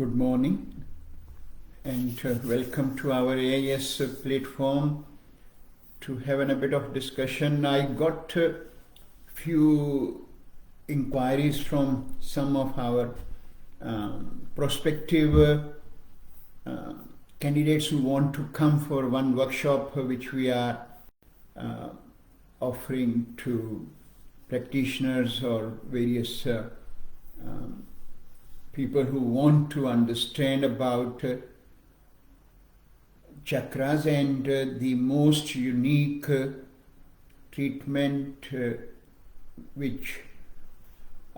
Good morning and welcome to our AIS platform to have a bit of discussion. I got a few inquiries from some of our prospective candidates who want to come for one workshop which we are offering to practitioners or various people who want to understand about chakras and the most unique treatment which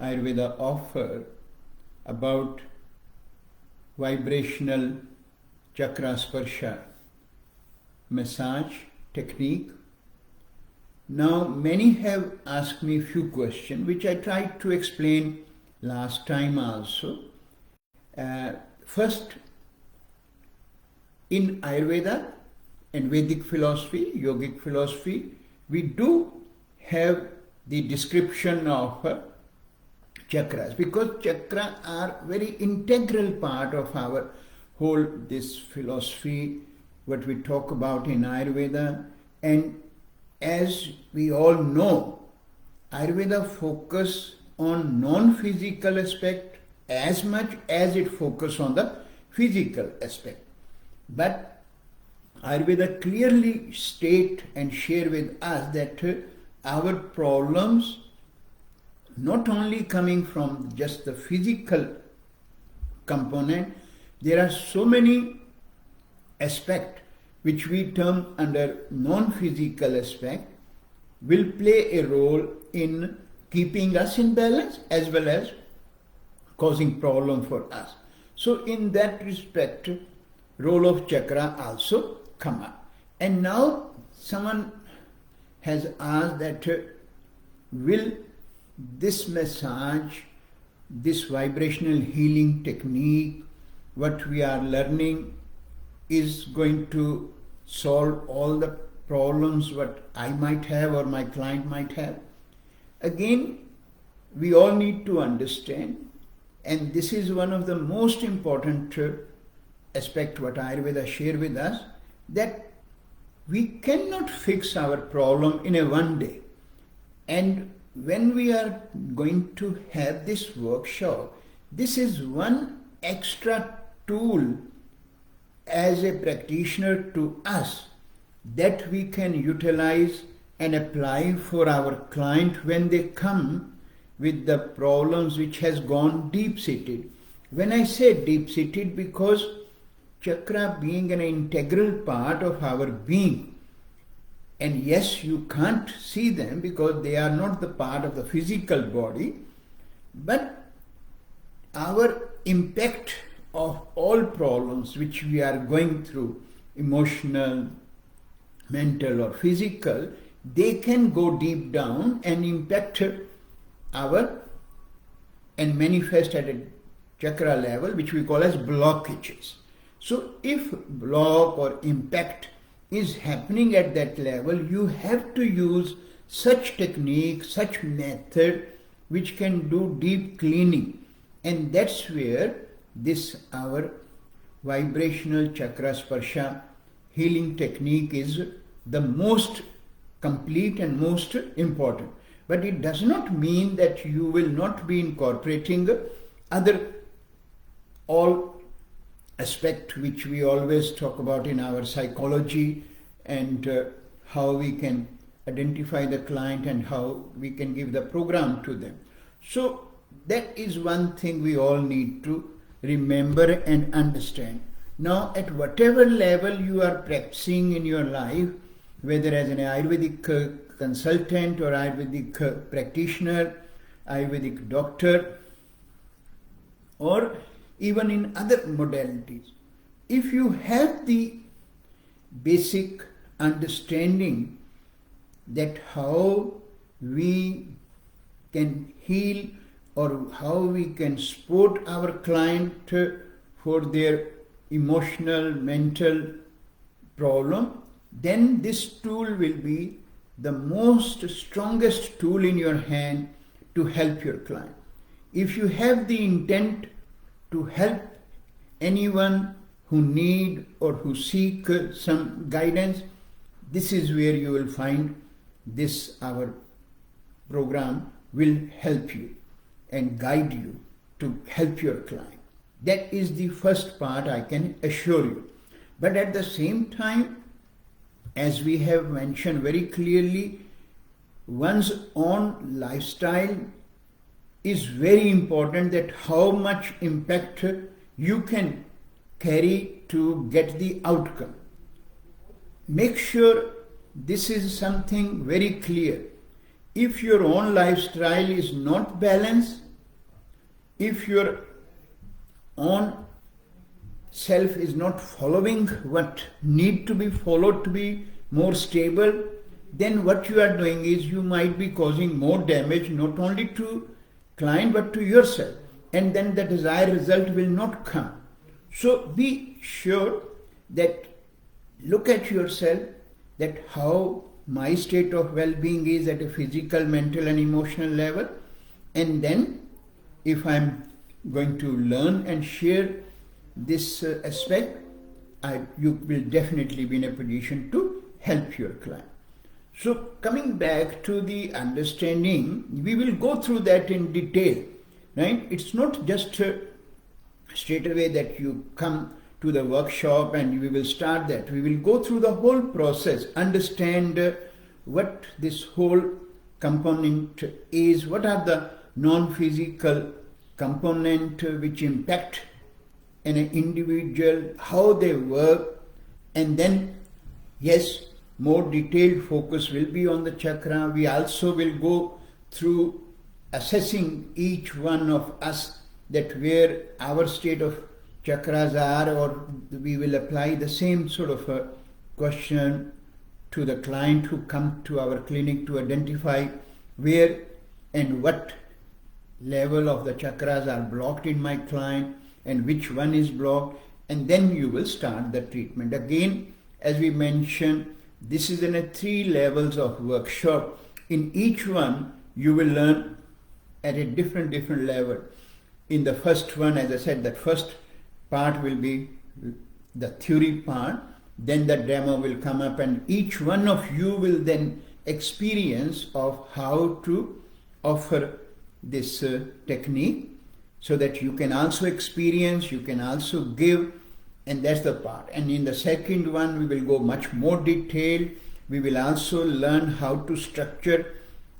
Ayurveda offer about vibrational chakra sparsha massage technique. Now many have asked me a few questions which I tried to explain last time also. First, in Ayurveda and Vedic philosophy, yogic philosophy, we do have the description of chakras, because chakras are very integral part of our whole this philosophy, what we talk about in Ayurveda. And as we all know, Ayurveda focus on non-physical aspect as much as it focus on the physical aspect. But Ayurveda clearly state and share with us that our problems not only coming from just the physical component, there are so many aspects which we term under non-physical aspect will play a role in keeping us in balance as well as causing problem for us. So in that respect, role of chakra also come up. And now someone has asked that will this massage, this vibrational healing technique, what we are learning is going to solve all the problems what I might have or my client might have? Again, we all need to understand, and this is one of the most important aspect what Ayurveda share with us, that we cannot fix our problem in a one day. And when we are going to have this workshop, this is one extra tool as a practitioner to us that we can utilize and apply for our client when they come with the problems which has gone deep-seated. When I say deep-seated, because chakra being an integral part of our being, and yes, you can't see them because they are not the part of the physical body, but our impact of all problems which we are going through, emotional, mental or physical, they can go deep down and impact our and manifest at a chakra level, which we call as blockages. So if block or impact is happening at that level, you have to use such technique, such method which can do deep cleaning. And that's where this our vibrational chakra sparsha healing technique is the most complete and most important. But it does not mean that you will not be incorporating other all aspect which we always talk about in our psychology, and how we can identify the client and how we can give the program to them. So that is one thing we all need to remember and understand. Now at whatever level you are practicing in your life, whether as an Ayurvedic consultant or Ayurvedic practitioner, Ayurvedic doctor, or even in other modalities, if you have the basic understanding that how we can heal or how we can support our client for their emotional, mental problem, then this tool will be the most strongest tool in your hand to help your client. If you have the intent to help anyone who need or who seek some guidance, this is where you will find this, our program will help you and guide you to help your client. That is the first part, I can assure you. But at the same time, as we have mentioned very clearly, one's own lifestyle is very important, that how much impact you can carry to get the outcome. Make sure this is something very clear. If your own lifestyle is not balanced, if your own self is not following what need to be followed to be more stable, then what you are doing is you might be causing more damage not only to client but to yourself, and then the desired result will not come. So be sure that look at yourself, that how my state of well-being is at a physical, mental and emotional level, and then if I'm going to learn and share this aspect, you will definitely be in a position to help your client. So coming back to the understanding, we will go through that in detail, right? It's not just straight away that you come to the workshop and we will start that. We will go through the whole process, understand what this whole component is, what are the non-physical component which impact an individual, how they work, and then yes, more detailed focus will be on the chakra. We also will go through assessing each one of us, that where our state of chakras are, or we will apply the same sort of a question to the client who come to our clinic to identify where and what level of the chakras are blocked in my client and which one is blocked, and then you will start the treatment. Again, as we mentioned, this is in a 3 levels of workshop. In each one, you will learn at a different level. In the first one, as I said, that first part will be the theory part, then the demo will come up, and each one of you will then experience of how to offer this technique, so that you can also experience, you can also give, and that's the part. And in the second one, we will go much more detailed. We will also learn how to structure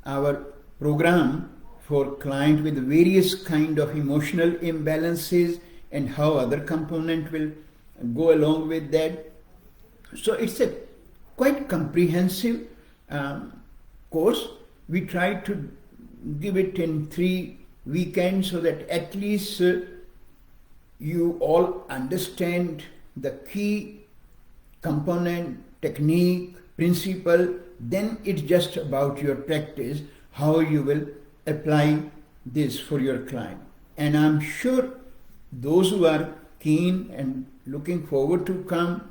our program for client with various kind of emotional imbalances and how other component will go along with that. So it's a quite comprehensive course. We try to give it in 3 weekends so that at least you all understand the key component, technique, principle. Then it's just about your practice, how you will apply this for your client. And I'm sure those who are keen and looking forward to come,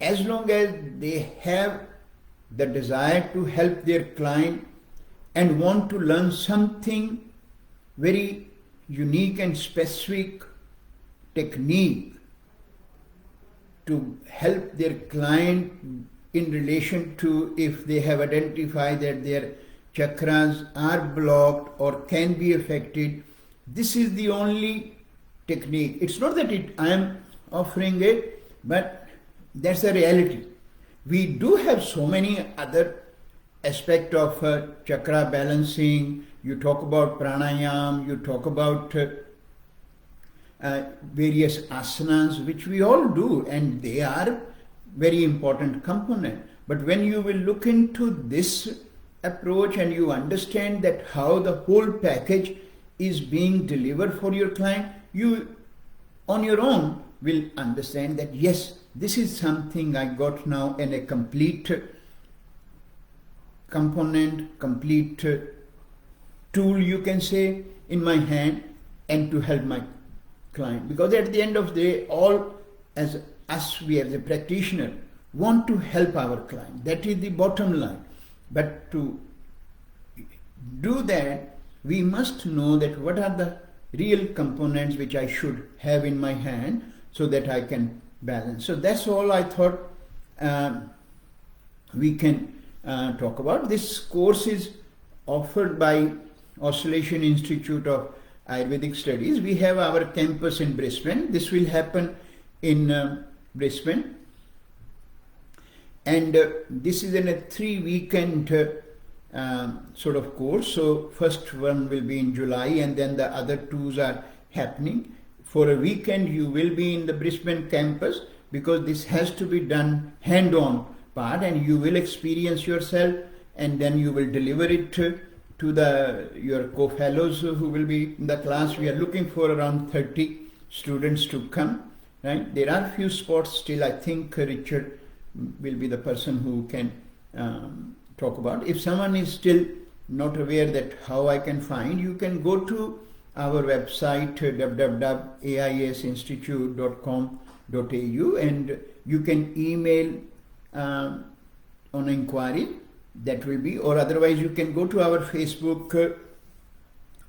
as long as they have the desire to help their client and want to learn something very unique and specific technique to help their client in relation to if they have identified that their chakras are blocked or can be affected, this is the only technique. It's not that I am offering it, but that's the reality. We do have so many other aspects of chakra balancing. You talk about pranayam, you talk about various asanas, which we all do, and they are very important component. But when you will look into this approach and you understand that how the whole package is being delivered for your client, you on your own will understand that yes, this is something I got now in a complete component, complete tool, you can say, in my hand, and to help my client. Because at the end of the day, all as us, we as a practitioner, want to help our client. That is the bottom line. But to do that, we must know that what are the real components which I should have in my hand so that I can balance. So that's all I thought we can talk about. This course is offered by Australasian Institute of Ayurvedic Studies. We have our campus in Brisbane. This will happen in Brisbane, and this is in a 3-weekend sort of course. So first one will be in July, and then the other 2s are happening. For a weekend you will be in the Brisbane campus, because this has to be done hand-on part, and you will experience yourself, and then you will deliver it to your co-fellows who will be in the class. We are looking for around 30 students to come. Right? There are few spots still. I think Richard will be the person who can talk about. If someone is still not aware that how I can find, you can go to our website www.aisinstitute.com.au, and you can email on inquiry. That will be, or otherwise you can go to our Facebook.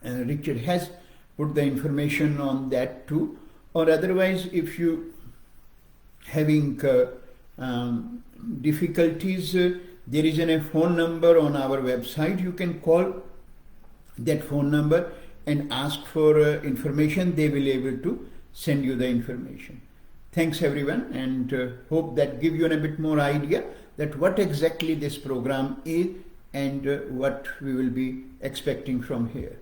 Richard has put the information on that too. Or otherwise, if you having difficulties, there is a phone number on our website. You can call that phone number and ask for information. They will be able to send you the information. Thanks everyone, and hope that give you a bit more idea that what exactly this program is and what we will be expecting from here.